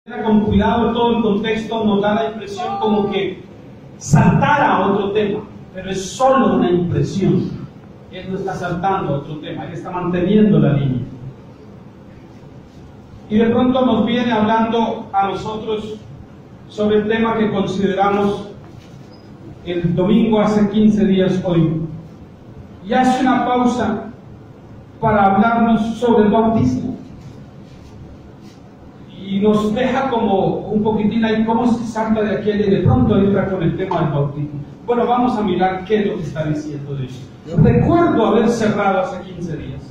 Con cuidado todo el contexto nos da la impresión como que saltara a otro tema, pero es solo una impresión. Él no está saltando a otro tema, él está manteniendo la línea. Y de pronto nos viene hablando a nosotros sobre el tema que consideramos el domingo hace 15 días hoy. Y hace una pausa para hablarnos sobre el bautismo. Y nos deja como un poquitín ahí, cómo se salta de aquí y de pronto entra con el tema del bautismo. Bueno, vamos a mirar qué es lo que está diciendo de eso. Recuerdo haber cerrado hace 15 días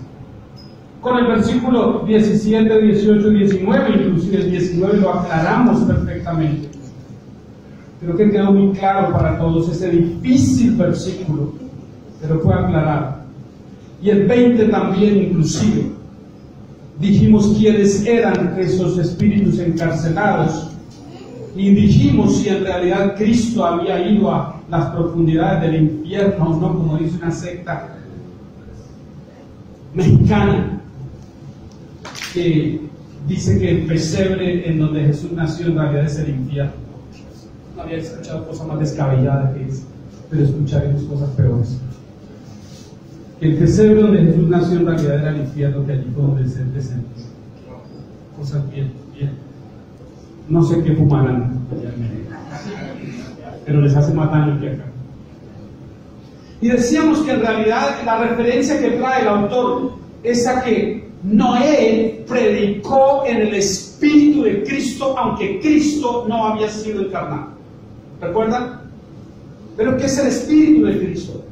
con el versículo 17, 18 y 19, inclusive el 19 lo aclaramos perfectamente. Creo que quedó muy claro para todos ese difícil versículo, pero fue aclarado. Y el 20 también inclusive. Dijimos quiénes eran esos espíritus encarcelados y dijimos si en realidad Cristo había ido a las profundidades del infierno o no, como dice una secta mexicana que dice que el pesebre en donde Jesús nació en realidad es el infierno. No había escuchado cosa más descabellada que esa, pero escucharemos cosas peores. Que el pesebre donde Jesús nació en realidad era el infierno, que allí fue donde se descendió. Cosas bien. No sé qué fumarán, pero les hace más daño que acá. Y decíamos que en realidad la referencia que trae el autor es a que Noé predicó en el Espíritu de Cristo, aunque Cristo no había sido encarnado. ¿Recuerdan? Pero ¿qué es el Espíritu de Cristo?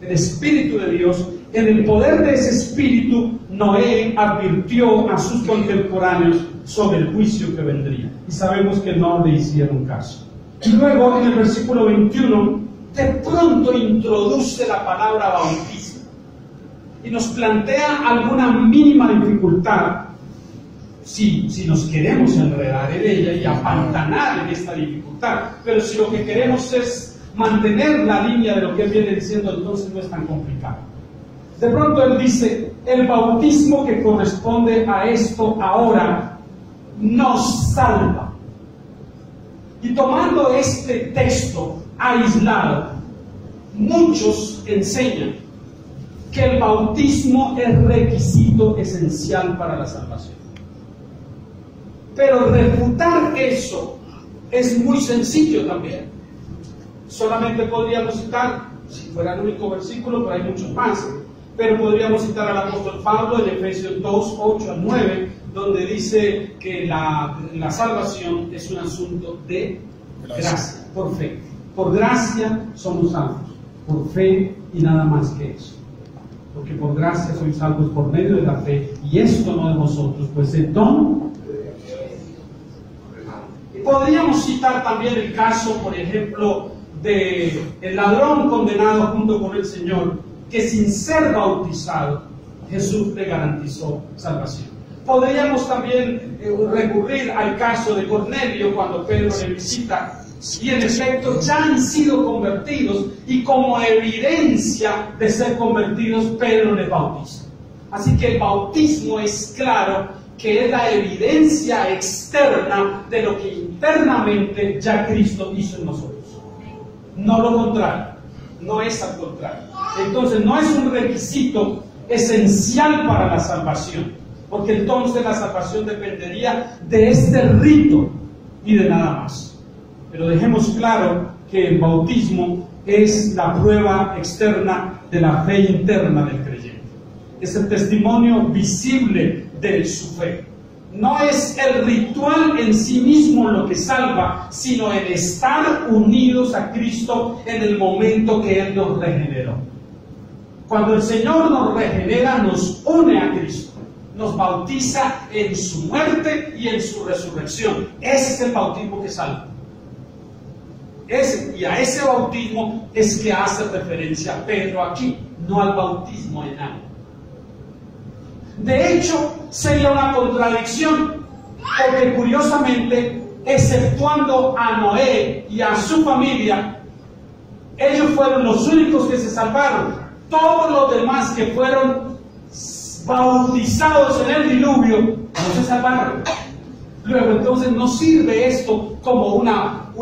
El Espíritu de Dios. En el poder de ese Espíritu, Noé advirtió a sus contemporáneos sobre el juicio que vendría. Y sabemos que no le hicieron caso. Y luego, en el versículo 21, de pronto introduce la palabra bautismo. Y nos plantea alguna mínima dificultad, si nos queremos enredar en ella y apantanar en esta dificultad. Pero si lo que queremos es mantener la línea de lo que él viene diciendo, entonces no es tan complicado. De pronto él dice, el bautismo que corresponde a esto ahora nos salva. Y tomando este texto aislado, muchos enseñan que el bautismo es requisito esencial para la salvación. Pero refutar eso es muy sencillo también. Solamente podríamos citar, si fuera el único versículo, pero hay muchos más, pero podríamos citar al apóstol Pablo en Efesios 2, 8 al 9, donde dice que la salvación es un asunto de gracia, por fe. Por gracia somos salvos, por fe y nada más que eso. Porque por gracia sois salvos por medio de la fe, y esto no de vosotros, pues el don. Podríamos citar también el caso, por ejemplo, de el ladrón condenado junto con el Señor, que sin ser bautizado, Jesús le garantizó salvación. Podríamos también recurrir al caso de Cornelio cuando Pedro le visita, y en efecto ya han sido convertidos, y como evidencia de ser convertidos, Pedro les bautiza. Así que el bautismo es claro que es la evidencia externa de lo que internamente ya Cristo hizo en nosotros. No lo contrario, no es al contrario. Entonces no es un requisito esencial para la salvación, porque entonces la salvación dependería de este rito y de nada más. Pero dejemos claro que el bautismo es la prueba externa de la fe interna del creyente. Es el testimonio visible de su fe. No es el ritual en sí mismo lo que salva, sino el estar unidos a Cristo en el momento que Él nos regeneró. Cuando el Señor nos regenera, nos une a Cristo, nos bautiza en su muerte y en su resurrección. Ese es el bautismo que salva. Y a ese bautismo es que hace referencia Pedro aquí, no al bautismo en agua. De hecho, sería una contradicción, porque curiosamente, exceptuando a Noé y a su familia, ellos fueron los únicos que se salvaron. Todos los demás que fueron bautizados en el diluvio no se salvaron. Luego, entonces, no sirve esto como un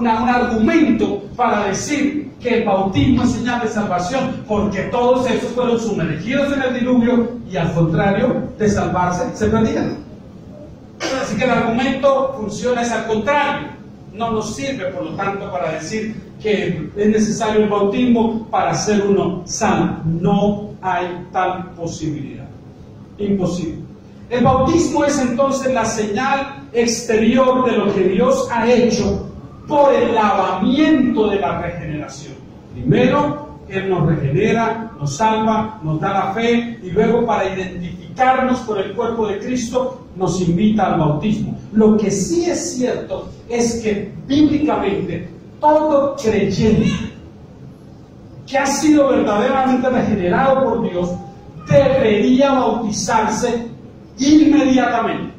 argumento para decir que el bautismo es señal de salvación, porque todos esos fueron sumergidos en el diluvio y, al contrario de salvarse, se perdieron. Así que el argumento funciona es al contrario. No nos sirve, por lo tanto, para decir que es necesario el bautismo para ser uno salvo. No hay tal posibilidad. Imposible. El bautismo es entonces la señal exterior de lo que Dios ha hecho por el lavamiento de la regeneración. Primero, Él nos regenera, nos salva, nos da la fe, y luego, para identificarnos con el cuerpo de Cristo, nos invita al bautismo. Lo que sí es cierto es que bíblicamente todo creyente que ha sido verdaderamente regenerado por Dios debería bautizarse inmediatamente,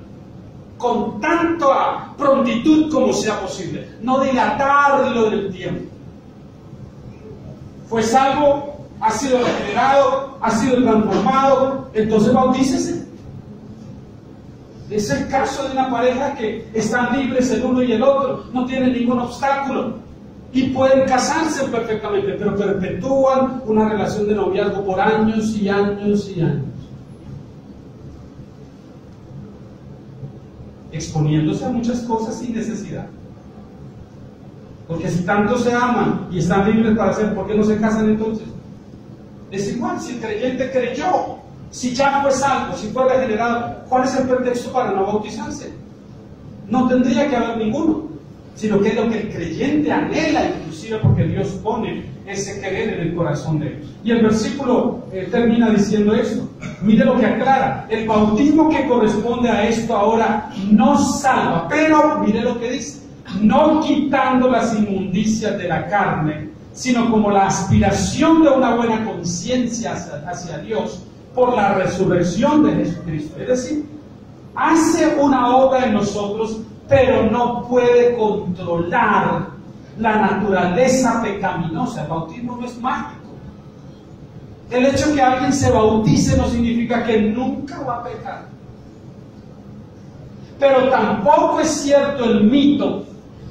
con tanta prontitud como sea posible, no dilatarlo en el tiempo. Fue salvo, ha sido regenerado, ha sido transformado, entonces bautícese. Es el caso de una pareja que están libres el uno y el otro, no tienen ningún obstáculo y pueden casarse perfectamente, pero perpetúan una relación de noviazgo por años y años y años, exponiéndose a muchas cosas sin necesidad. Porque si tanto se aman y están libres para hacer, ¿por qué no se casan entonces? Es igual, si el creyente creyó, si ya fue salvo, si fue regenerado, ¿cuál es el pretexto para no bautizarse? No tendría que haber ninguno, sino que es lo que el creyente anhela, inclusive porque Dios pone ese querer en el corazón de ellos. Y el versículo termina diciendo esto. Mire lo que aclara: el bautismo que corresponde a esto ahora no salva, pero mire lo que dice: no quitando las inmundicias de la carne, sino como la aspiración de una buena conciencia hacia Dios por la resurrección de Jesucristo. Es decir, hace una obra en nosotros, pero no puede controlar la naturaleza pecaminosa. El bautismo no es mágico. El hecho de que alguien se bautice no significa que nunca va a pecar. Pero tampoco es cierto el mito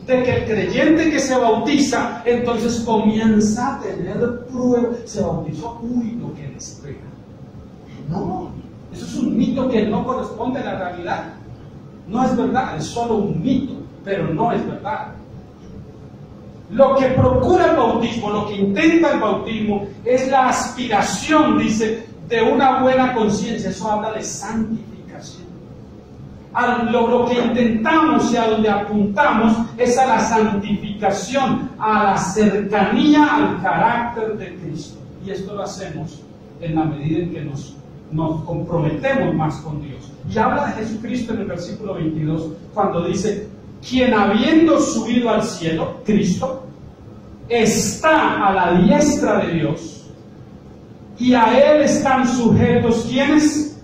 de que el creyente que se bautiza entonces comienza a tener pruebas. Se bautizó, uy, lo que le espera. No, eso es un mito que no corresponde a la realidad. No es verdad, es solo un mito, pero no es verdad. Lo que procura el bautismo, lo que intenta el bautismo, es la aspiración, dice, de una buena conciencia. Eso habla de santificación. Lo que intentamos y a donde apuntamos es a la santificación, a la cercanía al carácter de Cristo. Y esto lo hacemos en la medida en que nos comprometemos más con Dios. Y habla de Jesucristo en el versículo 22, cuando dice: quien habiendo subido al cielo, Cristo, está a la diestra de Dios, y a Él están sujetos, ¿quiénes?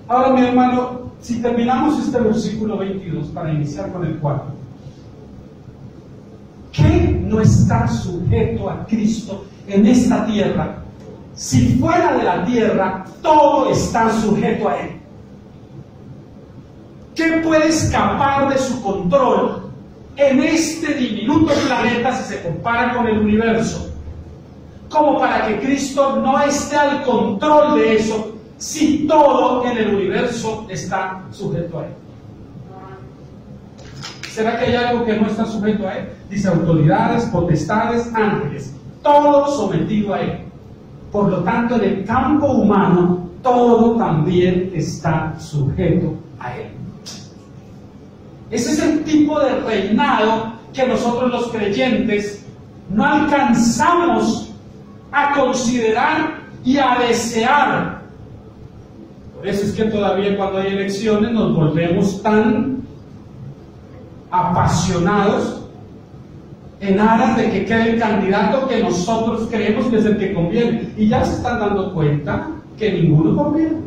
Ahora, mi hermano, si terminamos este versículo 22 para iniciar con el 4, ¿qué no está sujeto a Cristo en esta tierra? Si fuera de la tierra, todo está sujeto a Él. ¿Qué puede escapar de su control en este diminuto planeta si se compara con el universo? Como para que Cristo no esté al control de eso, si todo en el universo está sujeto a Él. ¿Será que hay algo que no está sujeto a Él? Dice: autoridades, potestades, ángeles, todo sometido a Él. Por lo tanto, en el campo humano, todo también está sujeto a Él. Ese es el tipo de reinado que nosotros los creyentes no alcanzamos a considerar y a desear. Por eso es que todavía cuando hay elecciones nos volvemos tan apasionados en aras de que quede el candidato que nosotros creemos que es el que conviene. Y ya se están dando cuenta que ninguno conviene.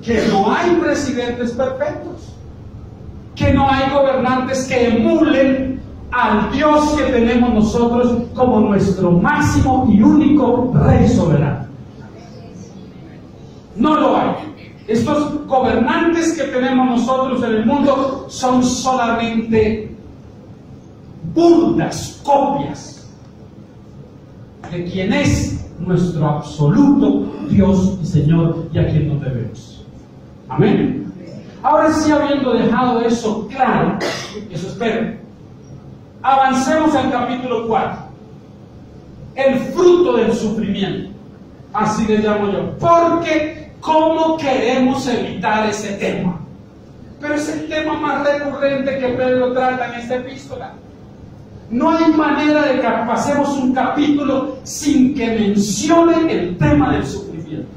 Que no hay presidentes perfectos. Que no hay gobernantes que emulen al Dios que tenemos nosotros como nuestro máximo y único Rey soberano. No lo hay. Estos gobernantes que tenemos nosotros en el mundo son solamente burdas copias de quien es nuestro absoluto Dios y Señor y a quien nos debemos. Amén. Ahora sí, habiendo dejado eso claro, eso espero, avancemos al capítulo 4. El fruto del sufrimiento, así le llamo yo, porque ¿cómo queremos evitar ese tema? Pero es el tema más recurrente que Pedro trata en esta epístola. No hay manera de que pasemos un capítulo sin que mencione el tema del sufrimiento.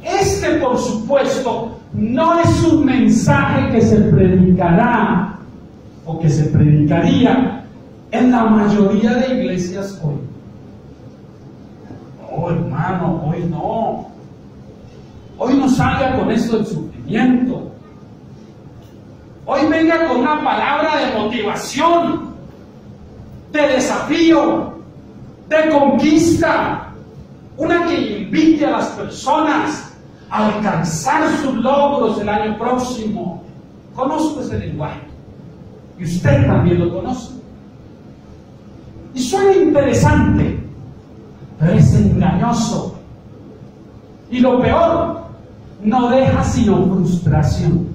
Este, por supuesto, no es un mensaje que se predicará o que se predicaría en la mayoría de iglesias hoy. No, hermano, hoy no. Hoy no salga con esto del sufrimiento. Hoy venga con una palabra de motivación, de desafío, de conquista, una que invite a las personas a alcanzar sus logros el año próximo. Conozco ese lenguaje y usted también lo conoce y suena interesante, pero es engañoso y lo peor, no deja sino frustración.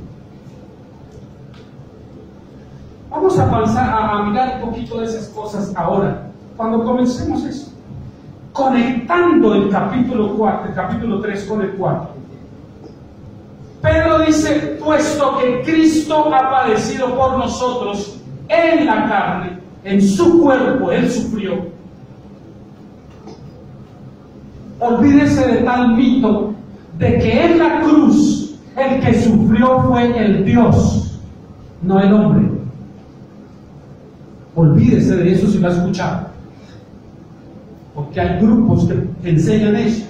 Vamos a avanzar a mirar un poquito de esas cosas ahora, cuando comencemos eso, conectando el capítulo 4, el capítulo 3 con el 4. Pedro dice, puesto que Cristo ha padecido por nosotros en la carne, en su cuerpo, Él sufrió. Olvídese de tal mito de que en la cruz el que sufrió fue el Dios, no el hombre. Olvídese de eso si lo ha escuchado, porque hay grupos que enseñan eso.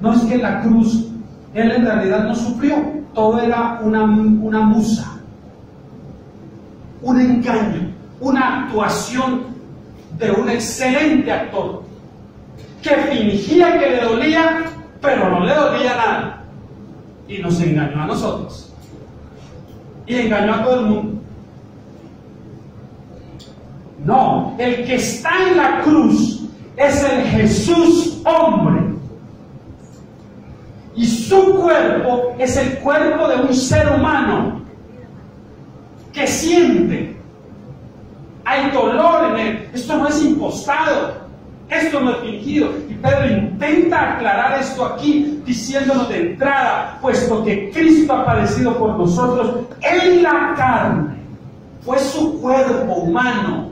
No es que en la cruz Él en realidad no sufrió, todo era una musa, un engaño, una actuación de un excelente actor que fingía que le dolía, pero no le dolía nada, y nos engañó a nosotros y engañó a todo el mundo. No, el que está en la cruz es el Jesús hombre. Y su cuerpo es el cuerpo de un ser humano que siente. Hay dolor en él. Esto no es impostado. Esto no es fingido. Y Pedro intenta aclarar esto aquí, diciéndonos de entrada, puesto que Cristo ha padecido por nosotros en la carne. Fue su cuerpo humano.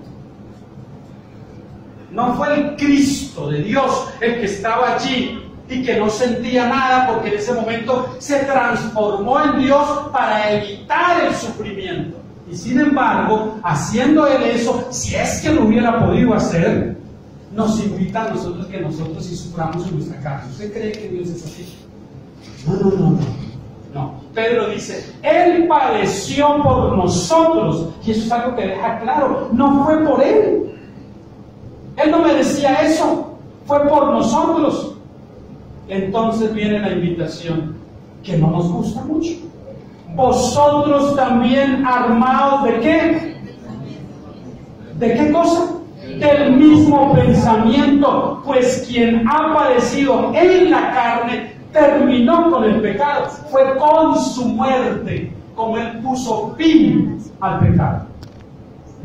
No fue el Cristo de Dios el que estaba allí y que no sentía nada, porque en ese momento se transformó en Dios para evitar el sufrimiento. Y sin embargo, haciendo Él eso, si es que lo hubiera podido hacer, nos invita a nosotros que nosotros sí suframos en nuestra carne. ¿Usted cree que Dios es así? No. Pedro dice, Él padeció por nosotros. Y eso es algo que deja claro, no fue por Él. Él no merecía eso, fue por nosotros. Entonces viene la invitación que no nos gusta mucho. Vosotros también armados ¿de qué? ¿De qué cosa? Del mismo pensamiento, pues quien ha padecido en la carne terminó con el pecado, fue con su muerte como Él puso fin al pecado.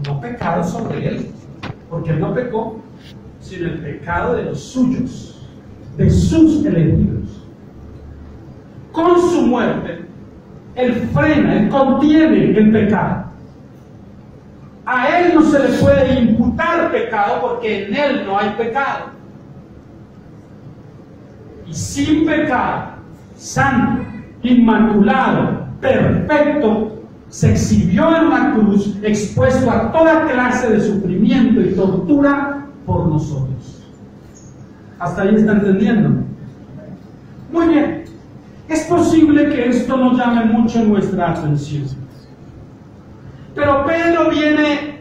No pecado sobre Él, porque Él no pecó, sino el pecado de los suyos, de sus elegidos. Con su muerte, Él frena, Él contiene el pecado. A Él no se le puede imputar pecado porque en Él no hay pecado. Y sin pecado, santo, inmaculado, perfecto, se exhibió en la cruz, expuesto a toda clase de sufrimiento y tortura por nosotros. ¿Hasta ahí está entendiendo? Muy bien. Es posible que esto nos llame mucho nuestra atención. Pero Pedro viene,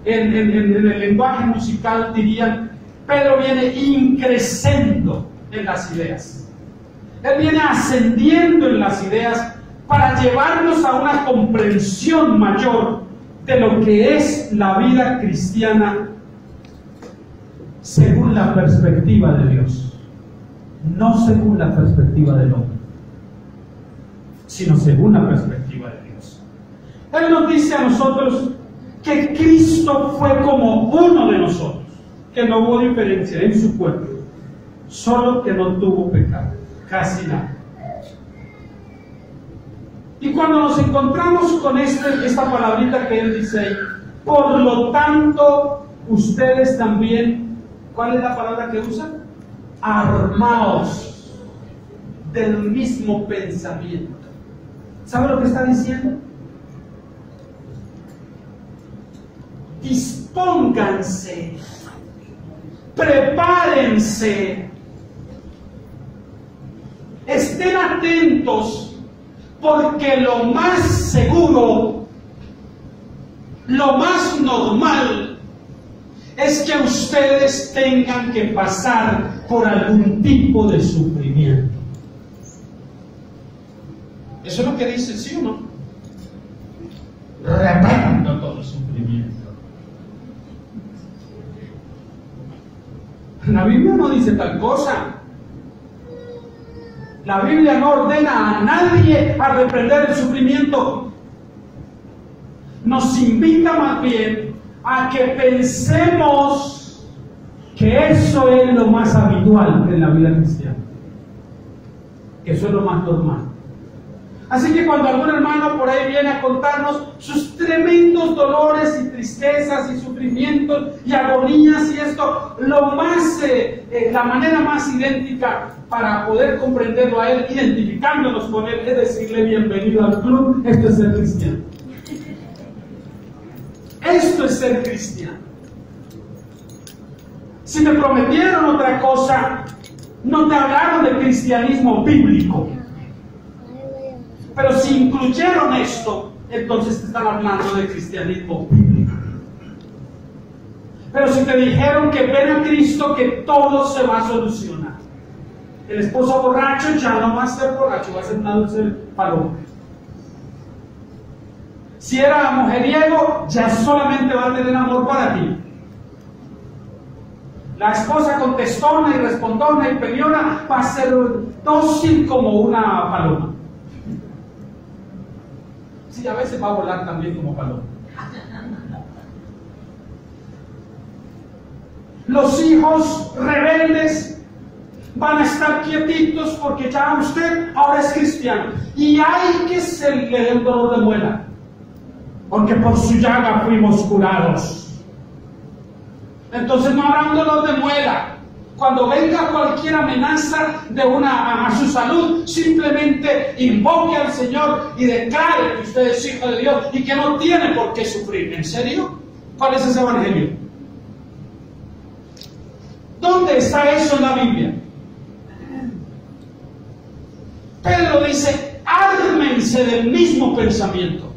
en el lenguaje musical dirían, Pedro viene increscendo en las ideas. Él viene ascendiendo en las ideas para llevarnos a una comprensión mayor de lo que es la vida cristiana según la perspectiva de Dios, no según la perspectiva del hombre, sino según la perspectiva de Dios. Él nos dice a nosotros que Cristo fue como uno de nosotros, que no hubo diferencia en su cuerpo, solo que no tuvo pecado, casi nada. Y cuando nos encontramos con esta palabrita que él dice ahí, por lo tanto, ustedes también, ¿cuál es la palabra que usa? Armaos del mismo pensamiento. ¿Sabe lo que está diciendo? Dispónganse, prepárense, estén atentos, porque lo más seguro, lo más normal, es que ustedes tengan que pasar por algún tipo de sufrimiento. ¿Eso es lo que dice, sí o no? Reprendo todo sufrimiento. La Biblia no dice tal cosa. La Biblia no ordena a nadie a reprender el sufrimiento. Nos invita más bien a que pensemos que eso es lo más habitual en la vida cristiana, que eso es lo más normal. Así que cuando algún hermano por ahí viene a contarnos sus tremendos dolores y tristezas y sufrimientos y agonías y esto, la manera más idéntica para poder comprenderlo a él, identificándonos con él, es decirle bienvenido al club. Esto es ser cristiano. Esto es ser cristiano. Si me prometieron otra cosa, no te hablaron de cristianismo bíblico. Pero si incluyeron esto, entonces te están hablando de cristianismo bíblico. Pero si te dijeron que ven a Cristo, que todo se va a solucionar. El esposo borracho ya no va a ser borracho, va a ser una dulce paloma. Si era mujeriego, ya solamente va a tener amor para ti. La esposa contestona y respondona y peleona va a ser dócil como una paloma. Sí, a veces va a volar también como paloma. Los hijos rebeldes van a estar quietitos porque ya usted ahora es cristiano. Y hay que se le dé el dolor de muela, porque por su llaga fuimos curados. Entonces no habrá un dolor de muela. Cuando venga cualquier amenaza a su salud, simplemente invoque al Señor y declare que usted es hijo de Dios y que no tiene por qué sufrir. ¿En serio? ¿Cuál es ese evangelio? ¿Dónde está eso en la Biblia? Pedro dice, ármense del mismo pensamiento.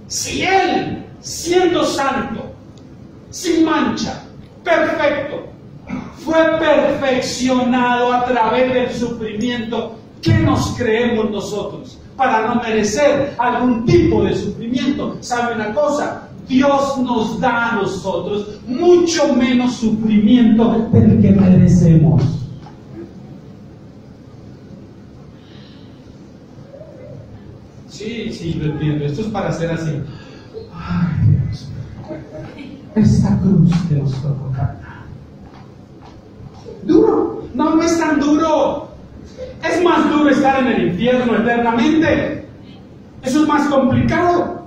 Si él, siendo santo, sin mancha, perfecto, fue perfeccionado a través del sufrimiento, ¿qué nos creemos nosotros para no merecer algún tipo de sufrimiento? ¿Sabe una cosa? Dios nos da a nosotros mucho menos sufrimiento del que merecemos. Sí, lo entiendo. Esto es para hacer así. Ay, Dios mío. Esta cruz que nos tocó cargar. ¿Duro? No, no es tan duro. Es más duro estar en el infierno eternamente. Eso es más complicado.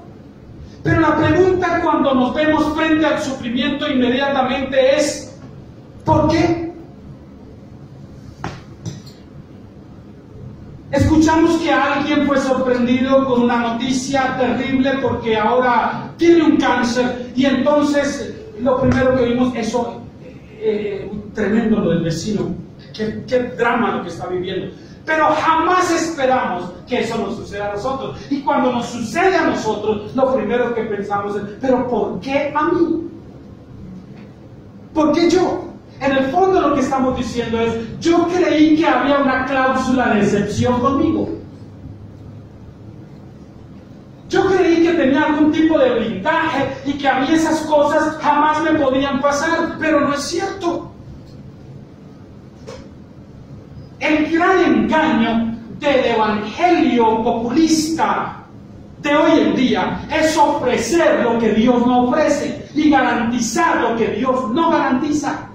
Pero la pregunta cuando nos vemos frente al sufrimiento inmediatamente es, ¿por qué? Escuchamos que alguien fue sorprendido con una noticia terrible porque ahora tiene un cáncer y entonces lo primero que vimos, eso, tremendo lo del vecino, qué drama lo que está viviendo. Pero jamás esperamos que eso nos suceda a nosotros. Y cuando nos sucede a nosotros, lo primero que pensamos es, ¿pero por qué a mí? ¿Por qué yo? En el fondo lo que estamos diciendo es, yo creí que había una cláusula de excepción conmigo. Yo creí que tenía algún tipo de blindaje y que a mí esas cosas jamás me podían pasar, pero no es cierto. El gran engaño del evangelio populista de hoy en día es ofrecer lo que Dios no ofrece y garantizar lo que Dios no garantiza.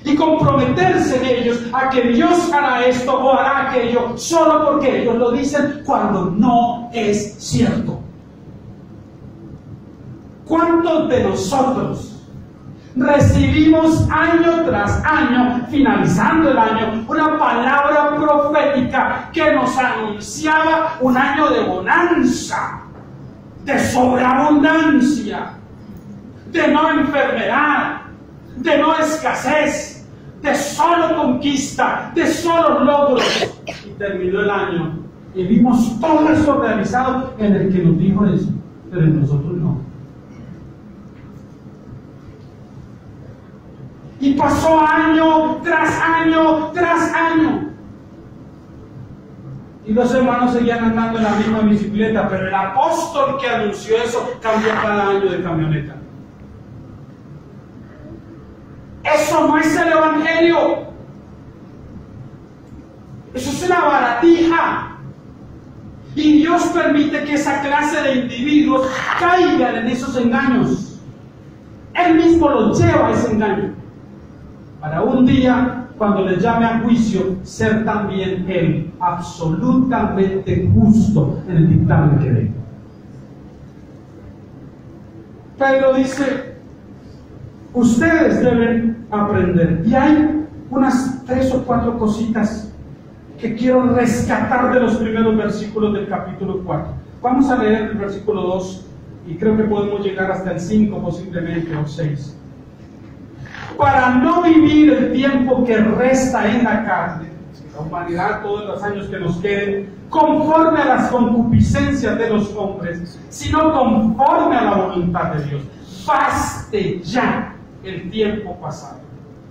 Y comprometerse en ellos a que Dios hará esto o hará aquello solo porque ellos lo dicen cuando no es cierto. ¿Cuántos de nosotros recibimos año tras año, finalizando el año, una palabra profética que nos anunciaba un año de bonanza, de sobreabundancia, de no enfermedad, de no escasez, de solo conquista, de solo logros? Y terminó el año y vimos todo eso realizado en el que nos dijo eso, pero en nosotros no. Y pasó año tras año tras año. Y los hermanos seguían andando en la misma bicicleta, pero el apóstol que anunció eso cambió cada año de camioneta. Eso no es el evangelio. Eso es una baratija. Y Dios permite que esa clase de individuos caigan en esos engaños. Él mismo los lleva a ese engaño, para un día, cuando les llame a juicio, ser también Él absolutamente justo en el dictamen que dé. Pedro dice, ustedes deben aprender. Y hay unas 3 o 4 cositas que quiero rescatar de los primeros versículos del capítulo 4. Vamos a leer el versículo 2 y creo que podemos llegar hasta el 5 posiblemente, o 6. Para no vivir el tiempo que resta en la carne, la humanidad, todos los años que nos queden, conforme a las concupiscencias de los hombres, sino conforme a la voluntad de Dios. Baste ya el tiempo pasado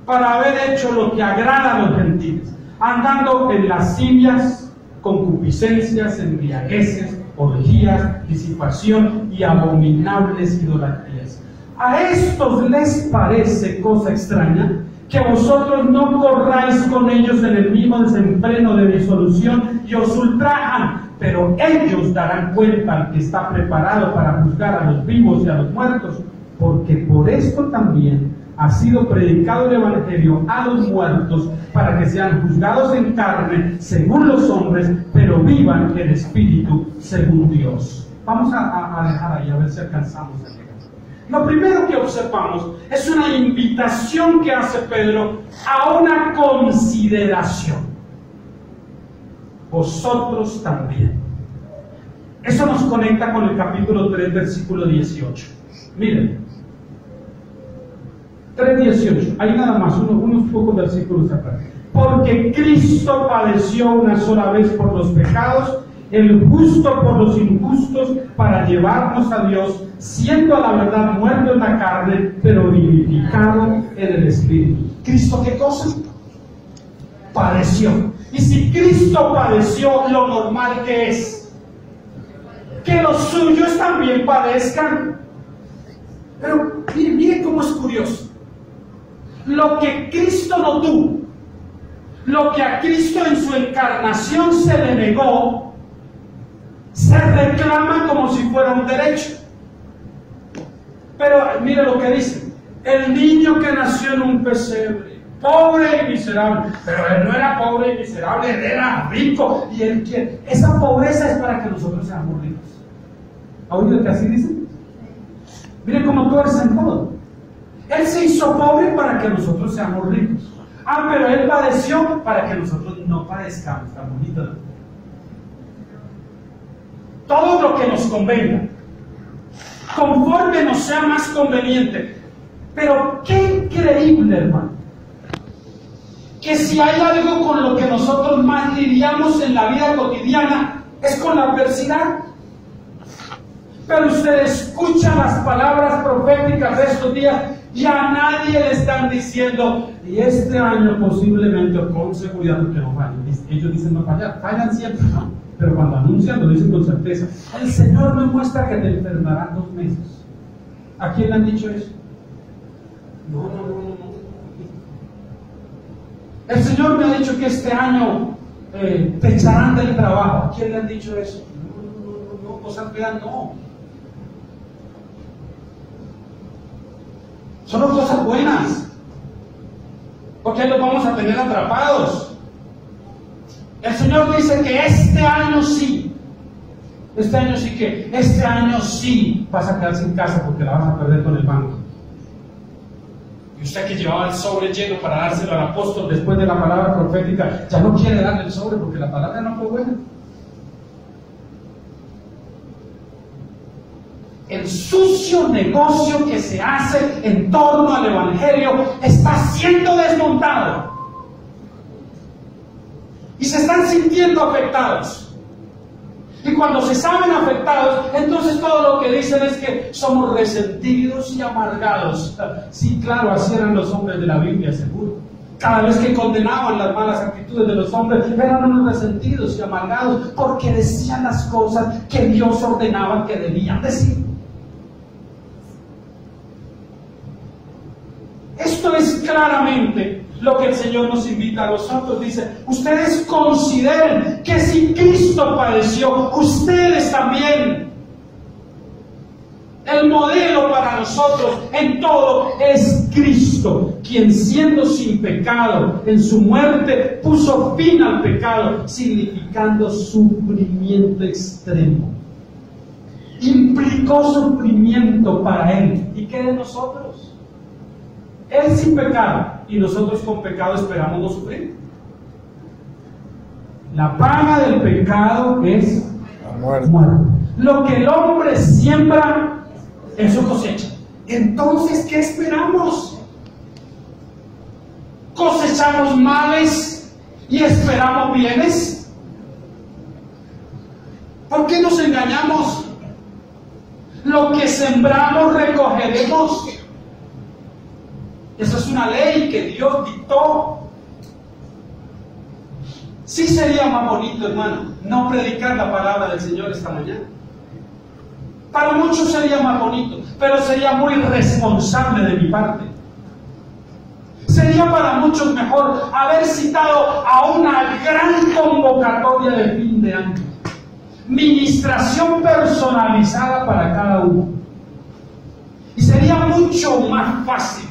para haber hecho lo que agrada a los gentiles, andando en lascivias, concupiscencias, embriagueces, orgías, disipación y abominables idolatrías. ¿A estos les parece cosa extraña que vosotros no corráis con ellos en el mismo desenfreno de disolución y os ultrajan? Pero ellos darán cuenta al que está preparado para juzgar a los vivos y a los muertos, porque por esto también ha sido predicado el evangelio a los muertos, para que sean juzgados en carne según los hombres, pero vivan en espíritu según Dios. Vamos a dejar ahí a ver si alcanzamos a llegar. Lo primero que observamos es una invitación que hace Pedro a una consideración. Vosotros también. Eso nos conecta con el capítulo 3, versículo 18. Miren, 3:18, hay nada más, unos pocos versículos acá. Porque Cristo padeció una sola vez por los pecados, el justo por los injustos, para llevarnos a Dios, siendo a la verdad muerto en la carne, pero vivificado en el Espíritu. ¿Cristo qué cosa? Padeció. Y si Cristo padeció, lo normal que es que los suyos también padezcan. Pero miren cómo es curioso. Lo que Cristo no tuvo, lo que a Cristo en su encarnación se le negó, se reclama como si fuera un derecho. Pero mire lo que dice: el niño que nació en un pesebre, pobre y miserable. Pero él no era pobre y miserable, él era rico. Y él quiere. Esa pobreza es para que nosotros seamos ricos. ¿Ha oído que así dice? Mire cómo tuercen todo. Él se hizo pobre para que nosotros seamos ricos. Ah, pero Él padeció para que nosotros no padezcamos. Tan bonito, ¿no? Todo lo que nos convenga, conforme nos sea más conveniente. Pero qué increíble, hermano, que si hay algo con lo que nosotros más lidiamos en la vida cotidiana, es con la adversidad. Pero usted escucha las palabras proféticas de estos días Y a nadie le están diciendo, y este año posiblemente, con seguridad, porque no fallen. Ellos dicen no fallar, fallan siempre, ¿no? Pero cuando anuncian lo dicen con certeza. El Señor me muestra que te enfermarán 2 meses. ¿A quién le han dicho eso? No. El Señor me ha dicho que este año te echarán del trabajo. ¿A quién le han dicho eso? No, cosas feas no. Son cosas buenas, porque ahí los vamos a tener atrapados. El Señor dice que este año sí vas a quedar sin casa porque la vas a perder con el banco. Y usted que llevaba el sobre lleno para dárselo al apóstol después de la palabra profética, ya no quiere darle el sobre porque la palabra no fue buena. El sucio negocio que se hace en torno al Evangelio está siendo desmontado. Y se están sintiendo afectados. Y cuando se saben afectados, entonces todo lo que dicen es que somos resentidos y amargados. Sí, claro, así eran los hombres de la Biblia, seguro. Cada vez que condenaban las malas actitudes de los hombres, eran unos resentidos y amargados porque decían las cosas que Dios ordenaba que debían decir. Esto es claramente lo que el Señor nos invita a nosotros. Dice, ustedes consideren que si Cristo padeció, ustedes también. El modelo para nosotros en todo es Cristo, quien siendo sin pecado, en su muerte puso fin al pecado, significando sufrimiento extremo. Implicó sufrimiento para Él. ¿Y qué de nosotros? Él sin pecado y nosotros con pecado esperamos no sufrir. La paga del pecado es la muerte. Lo que el hombre siembra, eso cosecha. Entonces, ¿qué esperamos? ¿Cosechamos males y esperamos bienes? ¿Por qué nos engañamos? Lo que sembramos recogeremos. Esa es una ley que Dios dictó. Sí sería más bonito, hermano, no predicar la palabra del Señor esta mañana. Para muchos sería más bonito, pero sería muy irresponsable de mi parte. Sería para muchos mejor haber citado a una gran convocatoria de fin de año. Ministración personalizada para cada uno. Y sería mucho más fácil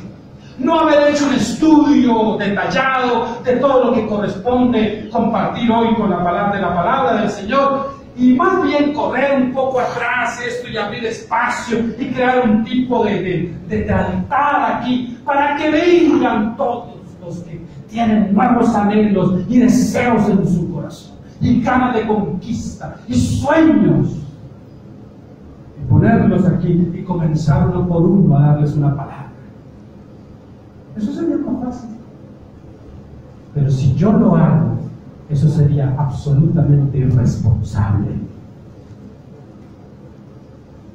no haber hecho un estudio detallado de todo lo que corresponde compartir hoy con la palabra del Señor, y más bien correr un poco atrás esto y abrir espacio y crear un tipo de altar aquí para que vengan todos los que tienen nuevos anhelos y deseos en su corazón y ganas de conquista y sueños, y ponerlos aquí y comenzar uno por uno a darles una palabra. Eso sería más fácil. Pero si yo lo hago, eso sería absolutamente irresponsable.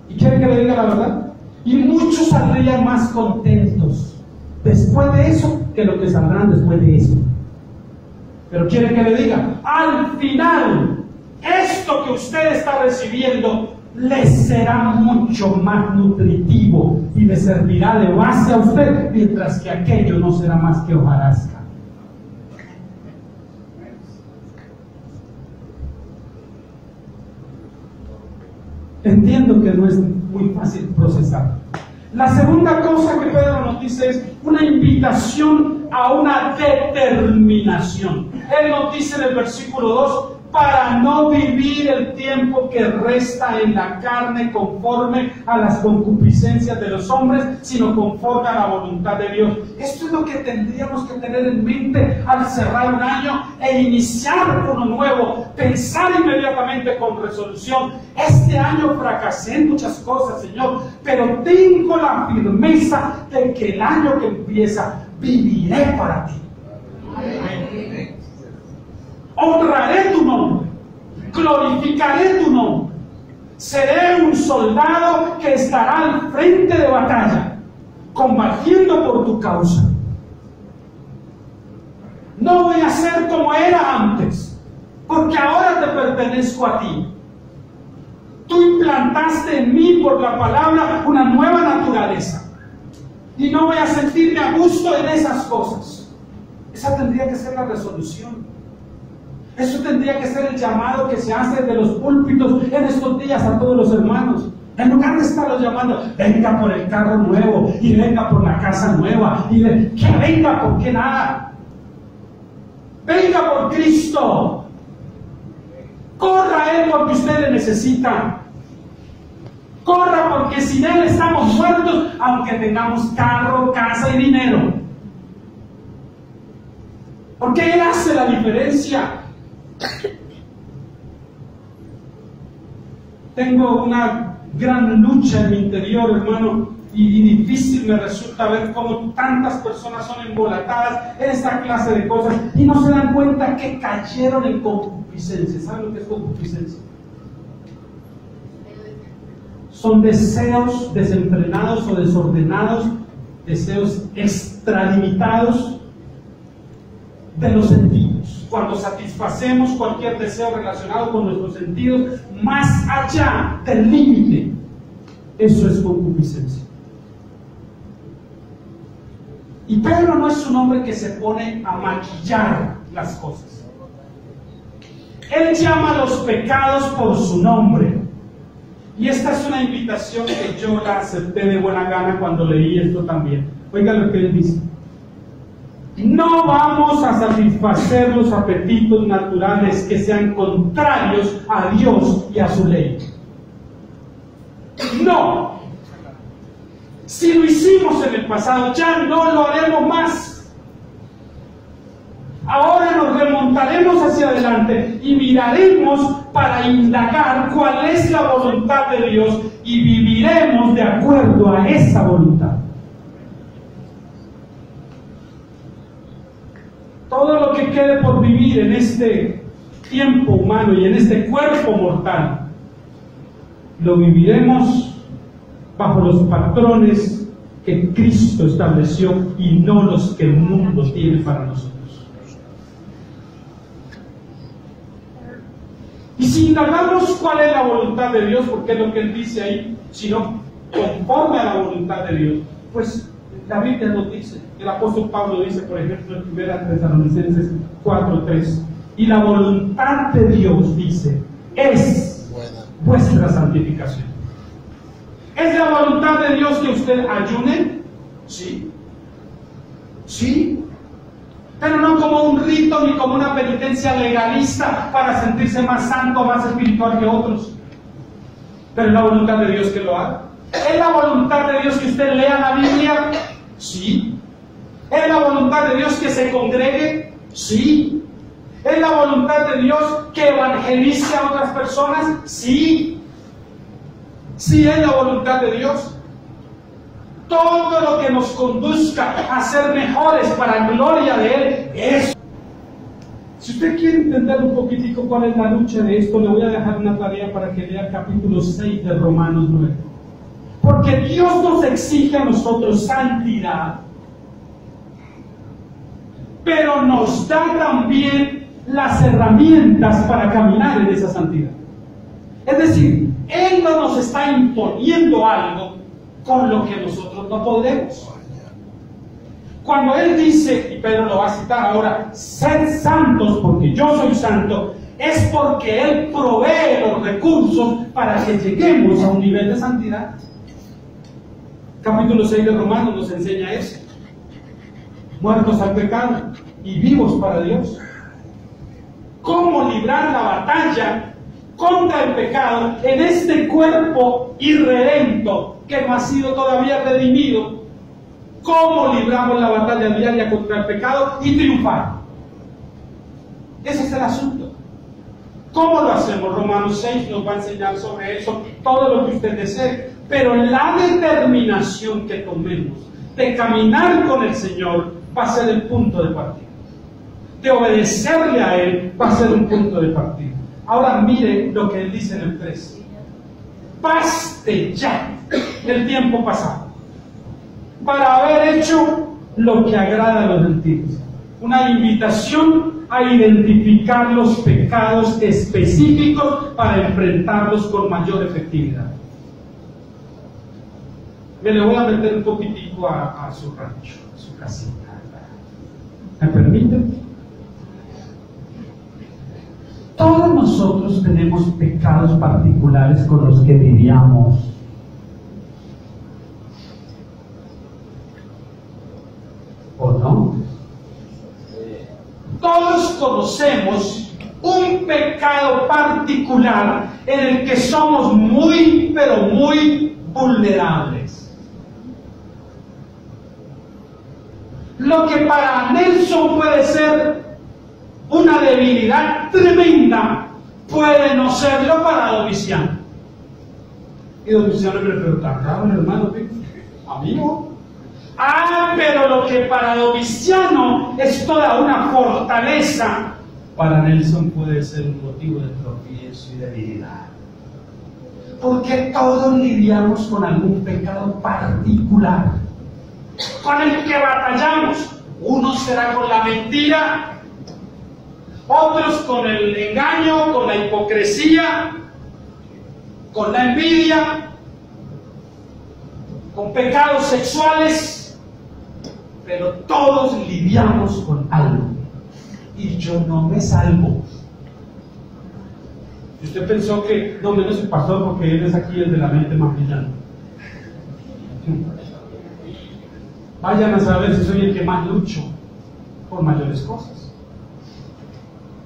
¿Y quieren que le diga la verdad? Y muchos saldrían más contentos después de eso que lo que saldrán después de eso. Pero quieren que le diga, al final, esto que usted está recibiendo les será mucho más nutritivo y le servirá de base a usted, mientras que aquello no será más que hojarasca. Entiendo que no es muy fácil procesar. La segunda cosa que Pedro nos dice es una invitación a una determinación. Él nos dice en el versículo 2, para no vivir el tiempo que resta en la carne conforme a las concupiscencias de los hombres, sino conforme a la voluntad de Dios. Esto es lo que tendríamos que tener en mente al cerrar un año e iniciar uno nuevo. Pensar inmediatamente con resolución. Este año fracasé en muchas cosas, Señor, pero tengo la firmeza de que el año que empieza viviré para ti. Amén. Honraré tu nombre, glorificaré tu nombre, seré un soldado que estará al frente de batalla, combatiendo por tu causa. No voy a ser como era antes, porque ahora te pertenezco a ti. Tú implantaste en mí por la palabra una nueva naturaleza. Y no voy a sentirme a gusto en esas cosas. Esa tendría que ser la resolución. Eso tendría que ser el llamado que se hace de los púlpitos en estos días a todos los hermanos. En lugar de estarlos llamando, venga por el carro nuevo, y venga por la casa nueva, y que venga porque nada. Venga por Cristo. Corra a Él porque usted le necesita. Corra porque sin Él estamos muertos, aunque tengamos carro, casa y dinero. Porque Él hace la diferencia. Tengo una gran lucha en mi interior, hermano, y difícil me resulta ver cómo tantas personas son embolatadas en esta clase de cosas y no se dan cuenta que cayeron en concupiscencia. ¿Saben lo que es concupiscencia? Son deseos desenfrenados o desordenados, deseos extralimitados de los sentidos. Cuando satisfacemos cualquier deseo relacionado con nuestros sentidos más allá del límite, eso es concupiscencia. Y Pedro no es un hombre que se pone a maquillar las cosas. Él llama a los pecados por su nombre. Y esta es una invitación que yo la acepté de buena gana cuando leí esto también. Oigan lo que él dice. No vamos a satisfacer los apetitos naturales que sean contrarios a Dios y a su ley. No. Si lo hicimos en el pasado, ya no lo haremos más. Ahora nos remontaremos hacia adelante y miraremos para indagar cuál es la voluntad de Dios y viviremos de acuerdo a esa voluntad. Todo lo que quede por vivir en este tiempo humano y en este cuerpo mortal, lo viviremos bajo los patrones que Cristo estableció y no los que el mundo tiene para nosotros. Y si indagamos cuál es la voluntad de Dios, porque es lo que él dice ahí, sino conforme a la voluntad de Dios, pues la Biblia nos dice, el apóstol Pablo dice, por ejemplo, en 1 Tesalonicenses 4:3, y la voluntad de Dios, dice, es vuestra santificación. ¿Es la voluntad de Dios que usted ayune? Sí. Sí. Pero no como un rito ni como una penitencia legalista para sentirse más santo, más espiritual que otros. Pero es la voluntad de Dios que lo haga. ¿Es la voluntad de Dios que usted lea la Biblia? Sí. ¿Es la voluntad de Dios que se congregue? Sí. ¿Es la voluntad de Dios que evangelice a otras personas? Sí. Sí es la voluntad de Dios. Todo lo que nos conduzca a ser mejores para la gloria de Él es. Si usted quiere entender un poquitico cuál es la lucha de esto, le voy a dejar una tarea para que lea el capítulo 6 de Romanos 9. Porque Dios nos exige a nosotros santidad, pero nos da también las herramientas para caminar en esa santidad. Es decir, Él no nos está imponiendo algo con lo que nosotros no podemos. Cuando Él dice, y Pedro lo va a citar ahora, sed santos porque yo soy santo, es porque Él provee los recursos para que lleguemos a un nivel de santidad. Capítulo 6 de Romanos nos enseña eso. Muertos al pecado y vivos para Dios. ¿Cómo librar la batalla contra el pecado en este cuerpo irredento que no ha sido todavía redimido? ¿Cómo libramos la batalla diaria contra el pecado y triunfar? Ese es el asunto. ¿Cómo lo hacemos? Romanos 6 nos va a enseñar sobre eso, todo lo que usted desee. Pero la determinación que tomemos de caminar con el Señor va a ser el punto de partida. De obedecerle a Él va a ser un punto de partida. Ahora mire lo que Él dice en el 3. Baste ya del tiempo pasado. para haber hecho lo que agrada a los gentiles. Una invitación a identificar los pecados específicos para enfrentarlos con mayor efectividad. Me le voy a meter un poquitico a su rancho, a su casita. ¿Me permite? Todos nosotros tenemos pecados particulares con los que lidiamos. ¿O no? Todos conocemos un pecado particular en el que somos muy, pero muy vulnerables. Lo que para Nelson puede ser una debilidad tremenda, puede no serlo para Domiciano. Y Domiciano me preguntaba, hermano, amigo. Pero lo que para Domiciano es toda una fortaleza, para Nelson puede ser un motivo de tropiezo y debilidad. Porque todos lidiamos con algún pecado particular, con el que batallamos. Uno será con la mentira, otros con el engaño, con la hipocresía, con la envidia, con pecados sexuales. Pero todos lidiamos con algo. Y yo no me salvo. Y usted pensó que, no menos el pastor, porque él es aquí el de la mente más brillante. Vayan a saber si soy el que más lucho por mayores cosas.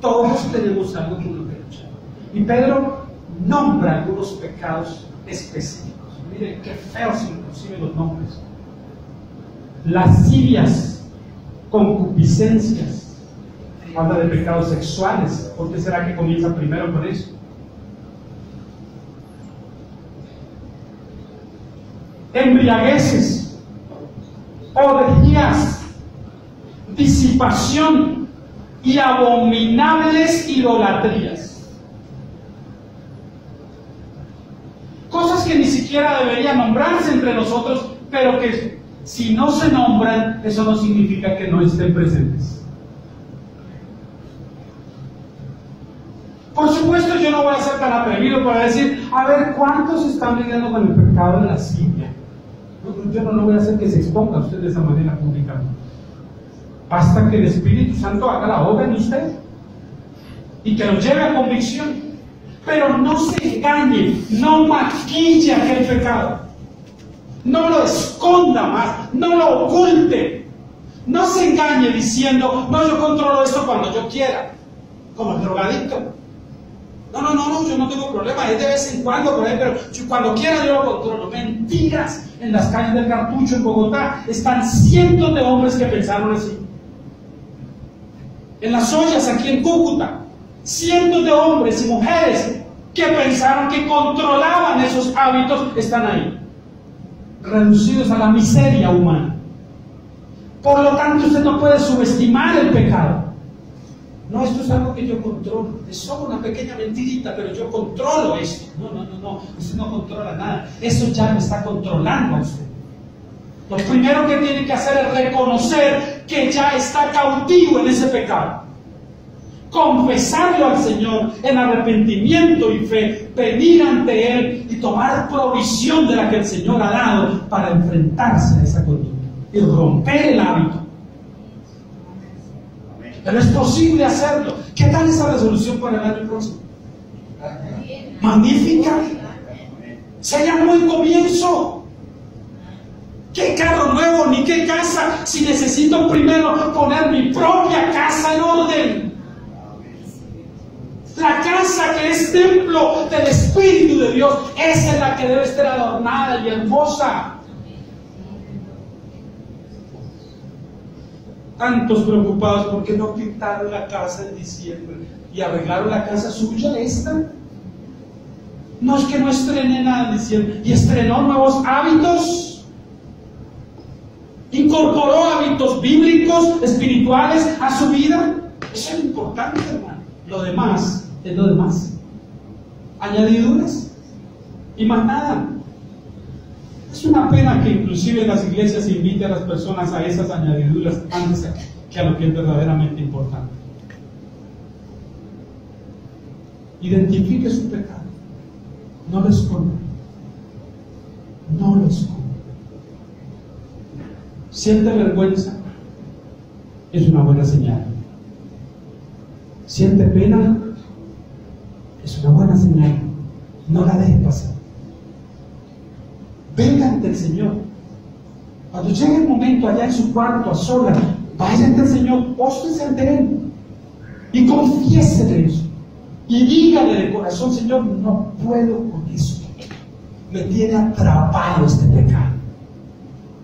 Todos tenemos algo con lo que luchar. Y Pedro nombra algunos pecados específicos. Miren qué feos inclusive los nombres. Lascivias, concupiscencias, habla de pecados sexuales. ¿Por qué será que comienza primero con eso? Embriagueces, orgías, disipación y abominables idolatrías. Cosas que ni siquiera deberían nombrarse entre nosotros, pero que si no se nombran, eso no significa que no estén presentes. Por supuesto, yo no voy a ser tan atrevido para decir, a ver, ¿cuántos están lidiando con el pecado de la lascivia? Yo no voy a hacer que se exponga usted de esa manera públicamente. Basta que el Espíritu Santo haga la obra en usted y que lo lleve a convicción. Pero no se engañe, no maquille aquel pecado. No lo esconda más, no lo oculte. No se engañe diciendo, no, yo controlo esto cuando yo quiera, como el drogadicto. No, yo no tengo problema, es de vez en cuando por ahí, pero cuando quiera yo lo controlo. Mentiras. En las calles del Cartucho, en Bogotá, están cientos de hombres que pensaron así. En las ollas, aquí en Cúcuta, cientos de hombres y mujeres que pensaron que controlaban esos hábitos, están ahí, reducidos a la miseria humana. Por lo tanto, usted no puede subestimar el pecado. No, esto es algo que yo controlo. Es solo una pequeña mentirita, pero yo controlo esto. No. Usted no controla nada. Eso ya lo está controlando a usted. Lo primero que tiene que hacer es reconocer que ya está cautivo en ese pecado. Confesarlo al Señor en arrepentimiento y fe. Venir ante Él y tomar provisión de la que el Señor ha dado para enfrentarse a esa conducta y romper el hábito. Pero es posible hacerlo. ¿Qué tal esa resolución para el año próximo? Magnífica. Sería un buen comienzo. ¿Qué carro nuevo ni qué casa si necesito primero poner mi propia casa en orden? La casa que es templo del Espíritu de Dios, esa es la que debe estar adornada y hermosa. Tantos preocupados porque no pintaron la casa en diciembre y arreglaron la casa suya, esta. No es que no estrene nada en diciembre y estrenó nuevos hábitos, incorporó hábitos bíblicos, espirituales a su vida. Eso es importante, hermano. Lo demás es lo demás. Añadiduras y más nada. Eso Es una pena que inclusive en las iglesias se invite a las personas a esas añadiduras antes que a lo que es verdaderamente importante. Identifique su pecado. No lo esconda. No lo esconda. Siente vergüenza. Es una buena señal. Siente pena. Es una buena señal. No la deje pasar. Venga ante el Señor. Cuando llegue el momento allá en su cuarto, a solas, vaya ante el Señor, póstrese ante Él y confiésele eso. Y dígale de corazón: Señor, no puedo con eso. Me tiene atrapado este pecado.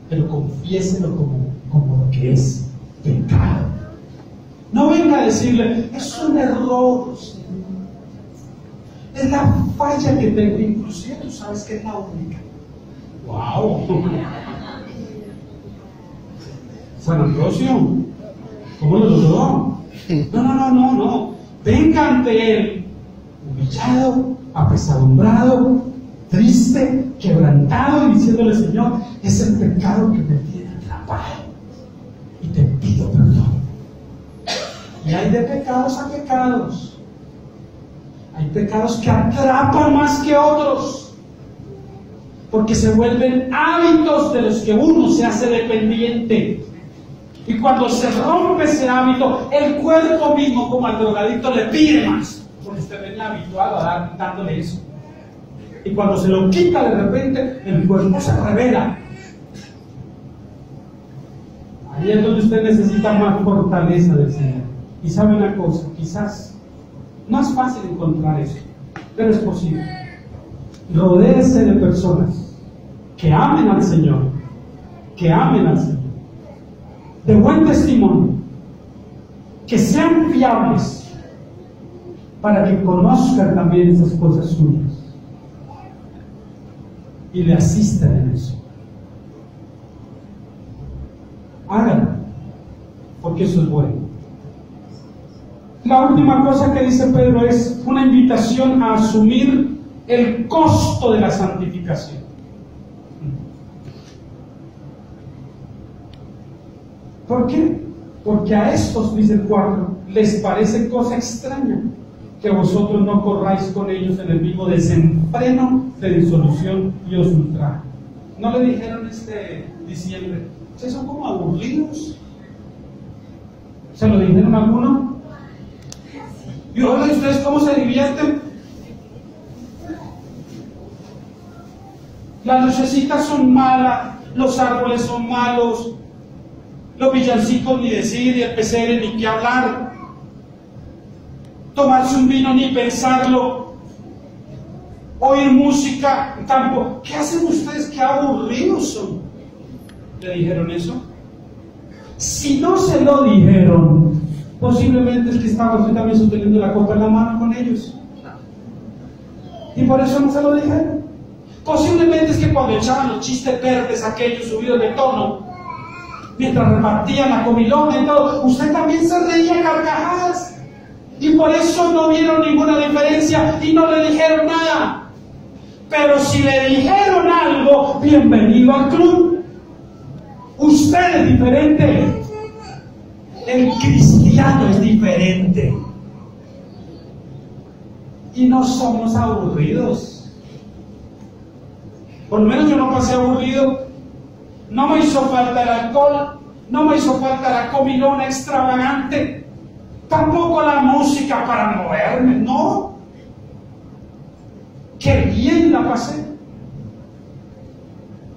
Pero confiéselo como lo que es pecado. No venga a decirle: es un error, Señor. Es la falla que tengo. Inclusive tú sabes que es la única. ¡Wow! San Ambrosio, ¿cómo lo logró? No. Venga ante Él, humillado, apesadumbrado, triste, quebrantado, y diciéndole: Señor, es el pecado que me tiene atrapado y te pido perdón. Y hay de pecados a pecados. Hay pecados que atrapan más que otros, porque se vuelven hábitos de los que uno se hace dependiente. Y cuando se rompe ese hábito, el cuerpo mismo, como al drogadicto, le pide más, porque usted venía habituado a dándole eso. Y cuando se lo quita de repente, el cuerpo se revela. Ahí es donde usted necesita más fortaleza del Señor. Y sabe una cosa, quizás no es fácil encontrar eso, pero es posible. Rodéese de personas que amen al Señor, de buen testimonio, que sean fiables, para que conozcan también esas cosas suyas y le asistan en eso. Háganlo, porque eso es bueno. La última cosa que dice Pedro es una invitación a asumir el costo de la santificación. ¿Por qué? Porque a estos, dice el 4, les parece cosa extraña que vosotros no corráis con ellos en el mismo desenfreno de disolución y os ultraje. ¿No le dijeron este diciembre: ustedes son como aburridos? ¿Se lo dijeron a alguno? ¿Y hola, ustedes cómo se divierten? Las lucecitas son malas, los árboles son malos, los villancicos ni decir, y el pesebre ni qué hablar, tomarse un vino ni pensarlo, oír música tampoco. ¿Qué hacen ustedes? ¡Qué aburridos son! ¿Le dijeron eso? Si no se lo dijeron, posiblemente es que estaba usted también sosteniendo la copa en la mano con ellos, y por eso no se lo dijeron. Posiblemente es que cuando echaban los chistes verdes aquellos subidos de tono, mientras repartían la comilona y todo, usted también se reía a carcajadas, y por eso no vieron ninguna diferencia y no le dijeron nada. Pero si le dijeron algo, bienvenido al club. Usted es diferente. El cristiano es diferente. Y no somos aburridos. Por lo menos yo no pasé aburrido. No me hizo falta el alcohol, no me hizo falta la comilona extravagante, tampoco la música para moverme, no. Qué bien la pasé.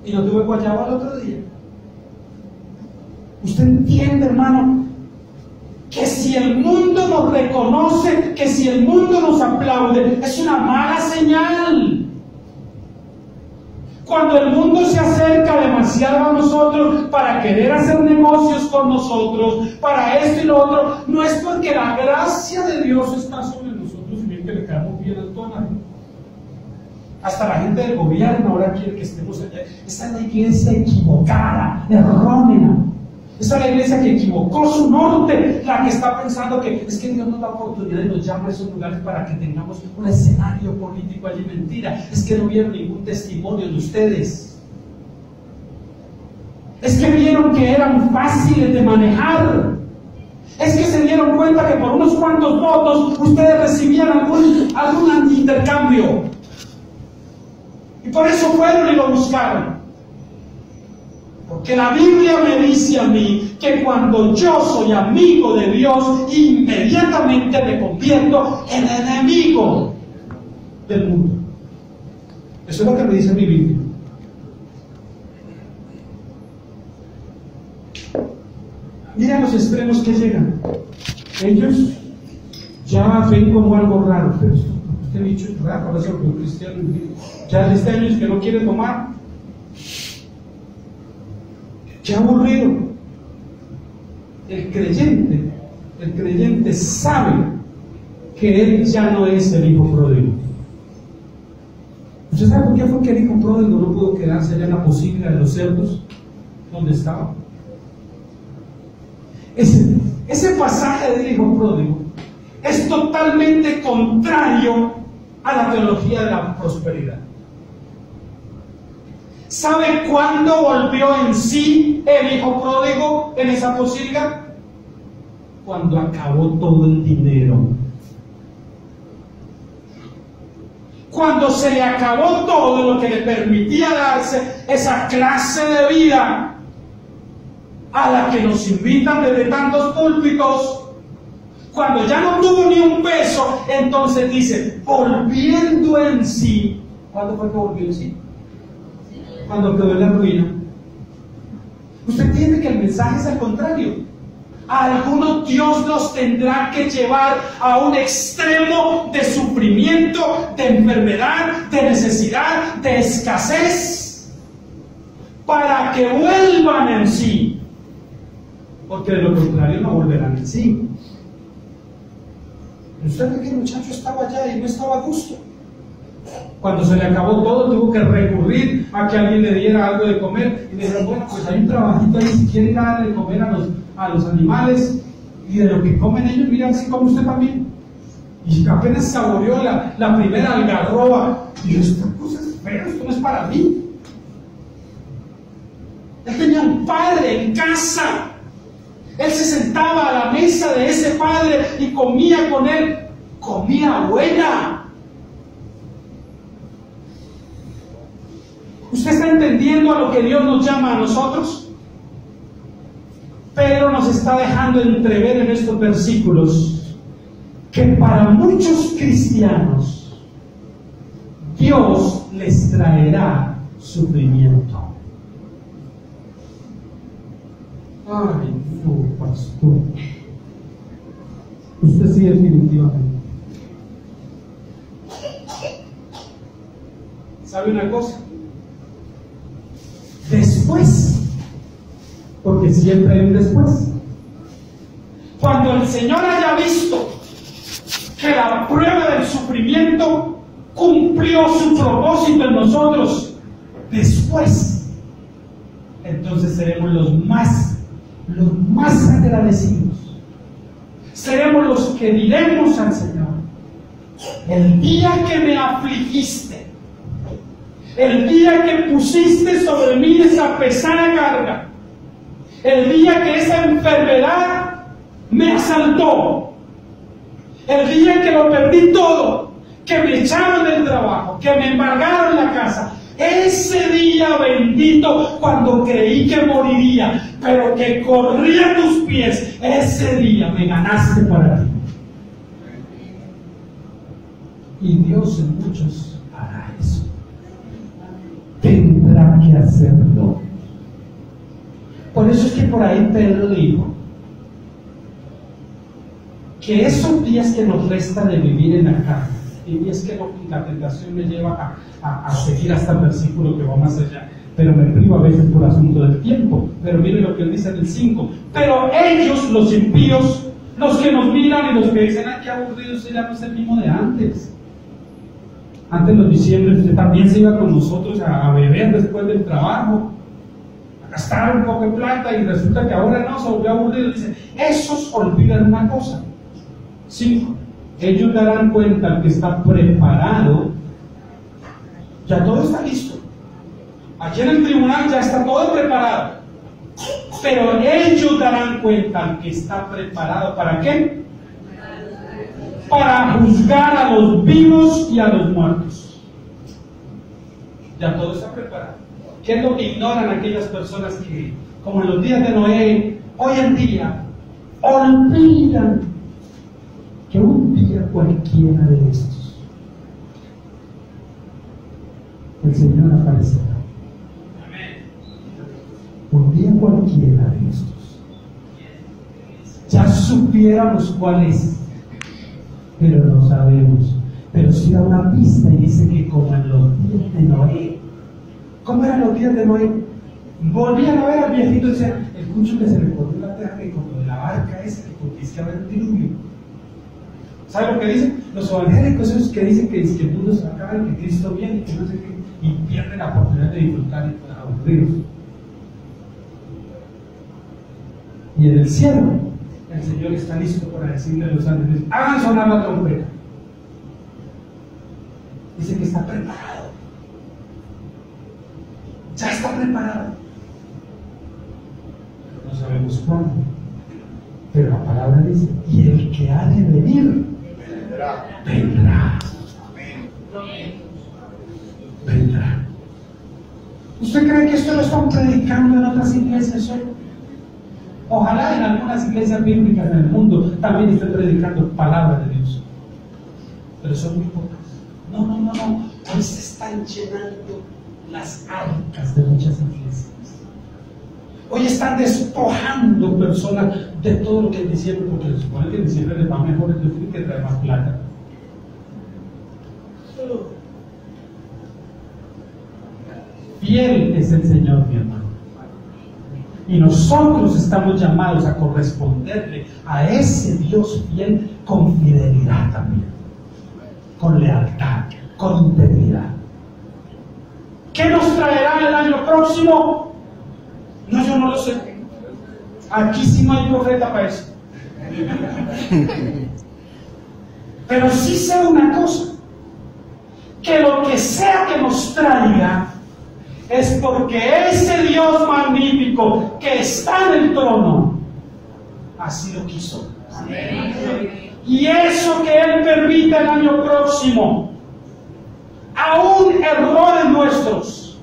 Y no tuve guayaba al otro día. Usted entiende, hermano, que si el mundo nos reconoce, que si el mundo nos aplaude, es una mala señal. Cuando el mundo se acerca demasiado a nosotros para querer hacer negocios con nosotros, para esto y lo otro, no es porque la gracia de Dios está sobre nosotros, sino que le caemos bien a toda la gente. Hasta la gente del gobierno ahora quiere que estemos allá. Esta es la iglesia equivocada, errónea. Esa es la iglesia que equivocó su norte, la que está pensando que es que Dios nos da oportunidad y nos llama a esos lugares para que tengamos un escenario político allí. Mentira, es que no vieron ningún testimonio de ustedes. Es que vieron que eran fáciles de manejar. Es que se dieron cuenta que por unos cuantos votos ustedes recibían algún intercambio. Y por eso fueron y lo buscaron. Porque la Biblia me dice a mí que cuando yo soy amigo de Dios, inmediatamente me convierto en enemigo del mundo. Eso es lo que me dice mi Biblia. Mira los extremos que llegan. Ellos ya ven como algo raro, pero este bicho es raro, ahora soy un cristiano. Ya desde años que no quiere tomar. Qué aburrido. El creyente sabe que él ya no es el hijo pródigo. ¿Usted sabe por qué fue que el hijo pródigo no pudo quedarse allá en la posilga de los cerdos donde estaba? Ese pasaje del hijo pródigo es totalmente contrario a la teología de la prosperidad. ¿Sabe cuándo volvió en sí el hijo pródigo en esa posilga? Cuando acabó todo el dinero. Cuando se le acabó todo lo que le permitía darse esa clase de vida a la que nos invitan desde tantos púlpitos. Cuando ya no tuvo ni un peso, entonces dice, volviendo en sí. ¿Cuándo fue que volvió en sí? Cuando quedó en la ruina. Usted entiende que el mensaje es al contrario. A algunos Dios los tendrá que llevar a un extremo de sufrimiento, de enfermedad, de necesidad, de escasez, para que vuelvan en sí. Porque de lo contrario no volverán en sí. ¿Usted ve que el muchacho estaba allá y no estaba a gusto? Cuando se le acabó todo, tuvo que recurrir a que alguien le diera algo de comer. Y le dijeron, bueno, pues hay un trabajito ahí, si quiere dar de comer a los animales. Y de lo que comen ellos, mira, así come usted también. Y apenas saboreó la primera algarroba. Y yo, esta cosa es fea, esto no es para mí. Él tenía un padre en casa. Él se sentaba a la mesa de ese padre y comía con él. Comía buena. ¿Usted está entendiendo a lo que Dios nos llama a nosotros? Pedro nos está dejando entrever en estos versículos que para muchos cristianos Dios les traerá sufrimiento. Ay, no, pastor. Usted sí, definitivamente. ¿Sabe una cosa? Después, porque siempre hay un después. Cuando el Señor haya visto que la prueba del sufrimiento cumplió su propósito en nosotros, después, entonces seremos los más agradecidos. Seremos los que diremos al Señor: el día que me afligiste, el día que pusiste sobre mí esa pesada carga, el día que esa enfermedad me asaltó, el día que lo perdí todo, que me echaron del trabajo, que me embargaron la casa, ese día bendito, cuando creí que moriría, pero que corrí a tus pies, ese día me ganaste para ti. Y Dios en muchos hará eso. Tendrá que hacerlo. Por eso es que por ahí Pedro dijo que esos días que nos resta de vivir en la carne, y es que la tentación me lleva a seguir hasta el versículo que va más allá, pero me privo a veces por asunto del tiempo. Pero mire lo que él dice en el 5: pero ellos, los impíos, los que nos miran y los que dicen, ay, qué aburrido, usted ya no es el mismo de antes. Antes los diciembre usted también se iba con nosotros a beber después del trabajo, a gastar un poco de plata, y resulta que ahora no, se volvió aburrido. Dice, esos olvidan una cosa. 5. Ellos darán cuenta al que está preparado. Ya todo está listo. Aquí en el tribunal ya está todo preparado. pero ellos darán cuenta que está preparado. ¿Para qué? Para juzgar a los vivos y a los muertos. Ya todo está preparado. ¿Qué es lo que ignoran aquellas personas que, como en los días de Noé, hoy en día olvidan que un día cualquiera de estos el Señor aparecerá? Un día cualquiera de estos ya supiéramos cuál es, pero no sabemos. Pero sí da una pista y dice que como en los días de Noé. ¿Cómo eran los días de Noé? Volvían a ver al viejito y decían, el cucho que se recorrió la tierra, que como de la barca esa que conquistaba el diluvio. ¿Sabe lo que dicen? Los evangélicos, esos que dicen que el mundo se acaba y que Cristo viene y que no sé qué, y pierden la oportunidad de disfrutar y aburridos. Y en el cielo, el Señor está listo para decirle a los ángeles, hagan sonar la trompeta. Dice que está preparado. Ya está preparado. No sabemos cuándo. Pero la palabra dice, y el que ha de venir, vendrá. Vendrá. ¿Usted cree que esto lo están predicando en otras iglesias solo? Ojalá en algunas iglesias bíblicas en el mundo también estén predicando palabra de Dios. Pero son muy pocas. No. Hoy se están llenando las arcas de muchas iglesias. Hoy están despojando personas de todo lo que es diciembre, porque se supone que en diciembre les va mejor, entonces tienen que traer más plata. Fiel es el Señor, mi hermano. Y nosotros estamos llamados a corresponderle a ese Dios fiel con fidelidad también, con lealtad, con integridad. ¿Qué nos traerá el año próximo? No, yo no lo sé. Aquí sí no hay profeta para eso. Pero sí sé una cosa, que lo que sea que nos traiga es porque ese Dios magnífico que está en el trono así lo quiso. Amén. Y eso que Él permite el año próximo, aún errores nuestros,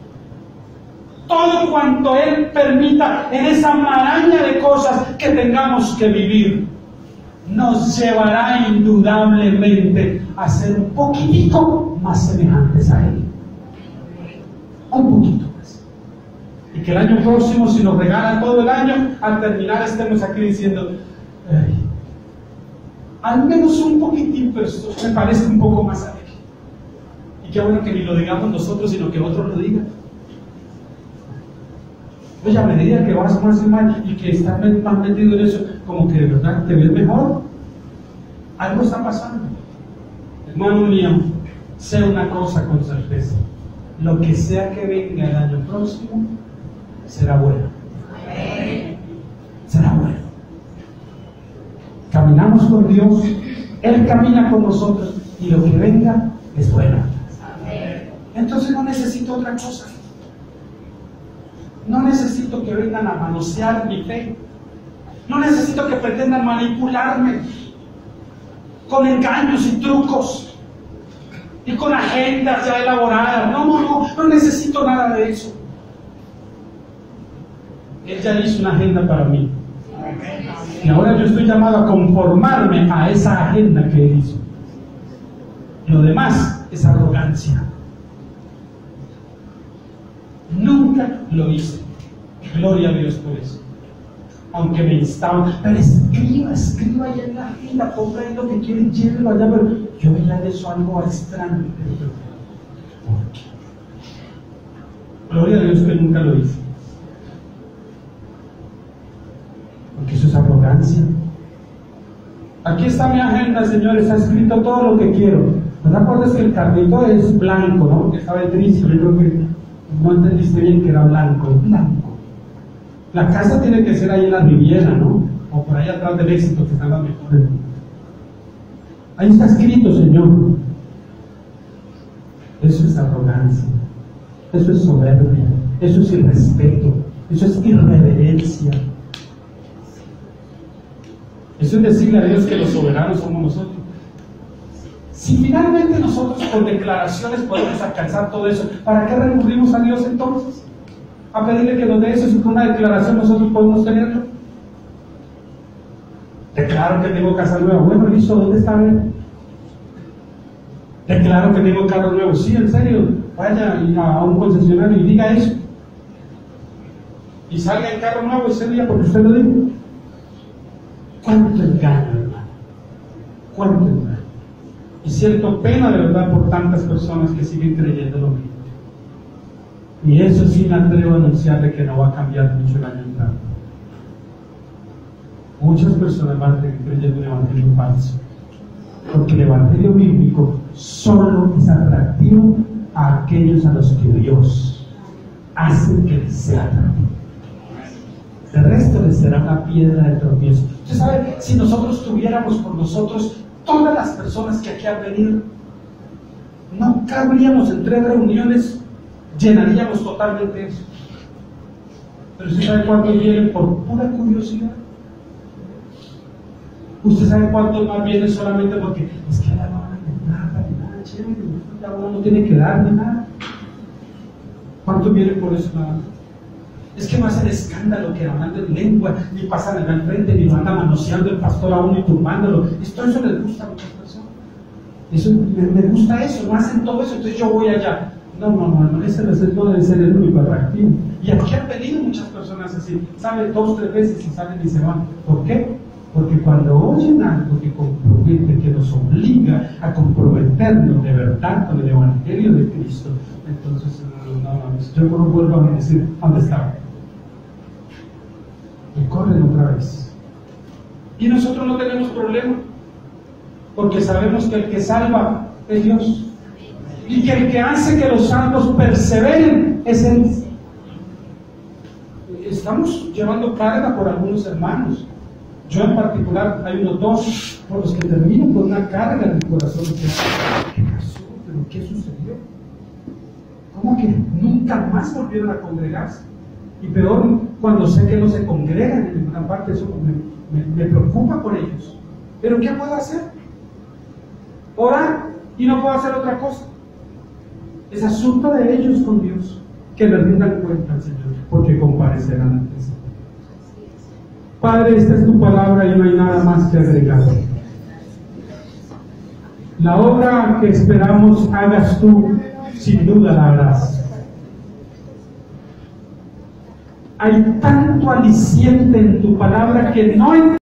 todo cuanto Él permita en esa maraña de cosas que tengamos que vivir, nos llevará indudablemente a ser un poquitico más semejantes a Él. Un poquito más. Y que el año próximo, si nos regala todo el año, al terminar estemos aquí diciendo, al menos un poquitín, pero esto me parece un poco más a Él. Y qué bueno que ni lo digamos nosotros, sino que otros lo digan. Oye, a medida que vas más y más y que estás más metido en eso, como que de verdad te ves mejor. Algo está pasando. Hermano mío, sé una cosa con certeza: lo que sea que venga el año próximo será bueno. Será bueno. Caminamos con Dios, Él camina con nosotros y lo que venga es bueno. Entonces no necesito otra cosa. No necesito que vengan a manosear mi fe. No necesito que pretendan manipularme con engaños y trucos y con agendas ya elaboradas. No necesito nada de eso. Él ya hizo una agenda para mí. Y ahora yo estoy llamado a conformarme a esa agenda que Él hizo. Lo demás es arrogancia. Nunca lo hice. Gloria a Dios por eso. Aunque me instaban, pero escriba ahí en la agenda, ponga ahí lo que quieren, llévelo allá, pero yo veía de eso algo extraño. ¿Por qué? Gloria a Dios que nunca lo hice. Porque eso es arrogancia. Aquí está mi agenda, señores, está escrito todo lo que quiero. ¿No te acuerdas que el carrito es blanco, no? Porque estaba triste, yo creo que no entendiste bien que era blanco, es blanco. La casa tiene que ser ahí en la Riviera, ¿no? O por ahí atrás del Éxito, que están las mejores. Ahí está escrito, Señor. Eso es arrogancia, eso es soberbia, eso es irrespeto, eso es irreverencia. Eso es decirle a Dios que los soberanos somos nosotros. Si finalmente nosotros con declaraciones podemos alcanzar todo eso, ¿para qué recurrimos a Dios entonces? A pedirle que nos dé eso, si con una declaración nosotros podemos tenerlo. Declaro que tengo casa nueva. Bueno, listo, ¿dónde está él? Declaro que tengo carro nuevo. Sí, en serio, vaya a un concesionario y diga eso. Y salga en carro nuevo ese día porque usted lo dijo. ¿Cuánto engaño, hermano? ¿Cuánto engaño? Y siento pena de verdad por tantas personas que siguen creyendo lo mismo. Y eso sí me atrevo a anunciarle que no va a cambiar mucho el año entrante. Muchas personas van a seguir creyendo un evangelio falso. Porque el evangelio bíblico solo es atractivo a aquellos a los que Dios hace que les sea atractivo. El resto les será una piedra de tropiezo. Usted sabe, si nosotros tuviéramos con nosotros todas las personas que aquí han venido, no cabríamos en 3 reuniones, llenaríamos totalmente eso. Pero usted sabe cuántos vienen por pura curiosidad. Usted sabe cuántos más vienen solamente porque es que ya no van a nada, chévere, ya uno no tiene que dar ni nada. ¿Cuántos vienen por eso nada más? Es que no hacen escándalo, que hablando en lengua, ni pasan al frente, ni lo anda manoseando el pastor a uno y turbándolo. Eso les gusta a muchas personas. Eso, me gusta eso, no hacen todo eso, entonces yo voy allá. No, ese no debe ser el único atractivo. Y aquí han venido muchas personas así, saben 2 o 3 veces y salen y se van. ¿Por qué? Porque cuando oyen algo que compromete, que nos obliga a comprometernos de verdad con el Evangelio de Cristo, entonces yo no vuelvo a decir dónde estaba. Y corren otra vez. Y nosotros no tenemos problema, porque sabemos que el que salva es Dios, y que el que hace que los santos perseveren es Él. Estamos llevando carga por algunos hermanos. Yo en particular, hay unos 2 por los que termino con una carga en el corazón. ¿Qué pasó? ¿Pero qué sucedió? ¿Cómo que nunca más volvieron a congregarse? Y peor, cuando sé que no se congregan en ninguna parte, eso me preocupa por ellos. ¿Pero qué puedo hacer? Orar, y no puedo hacer otra cosa. Es asunto de ellos con Dios, que le rindan cuenta al Señor, porque comparecerán ante Él. Padre, esta es tu palabra y no hay nada más que agregar. La obra que esperamos hagas tú, sin duda la harás. Hay tanto aliciente en tu palabra que no